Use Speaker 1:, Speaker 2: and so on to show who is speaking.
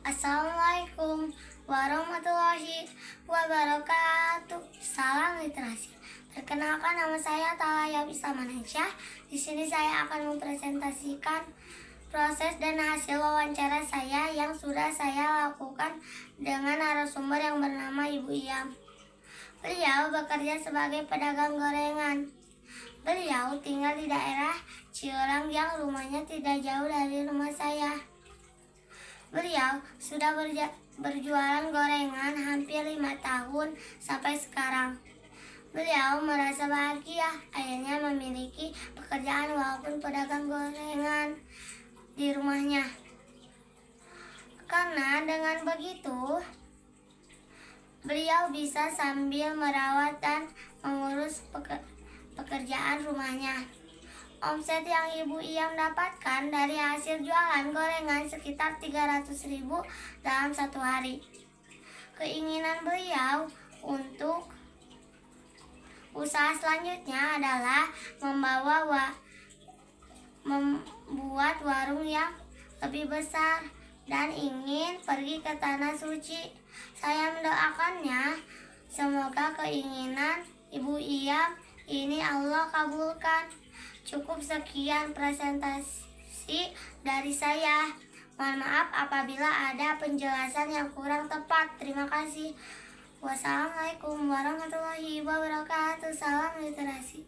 Speaker 1: Assalamualaikum warahmatullahi wabarakatuh. Salam literasi. Perkenalkan, nama saya Talaya Bisamanesya. Di sini saya akan mempresentasikan proses dan hasil wawancara saya yang sudah saya lakukan dengan narasumber yang bernama Ibu Iyam. Beliau bekerja sebagai pedagang gorengan. Beliau tinggal di daerah Ciurang yang rumahnya tidak jauh dari rumah saya. Beliau sudah berjualan gorengan hampir 5 tahun sampai sekarang. Beliau merasa bahagia akhirnya memiliki pekerjaan walaupun pedagang gorengan di rumahnya. Karena dengan begitu, beliau bisa sambil merawat dan mengurus pekerjaan rumahnya. Omset yang Ibu Iyam dapatkan dari hasil jualan gorengan sekitar 300.000 dalam satu hari. Keinginan beliau untuk usaha selanjutnya adalah membuat warung yang lebih besar dan ingin pergi ke tanah suci. Saya mendoakannya, semoga keinginan Ibu Iyam ini Allah kabulkan. Cukup sekian presentasi dari saya. Mohon maaf apabila ada penjelasan yang kurang tepat. Terima kasih. Wassalamualaikum warahmatullahi wabarakatuh. Salam literasi.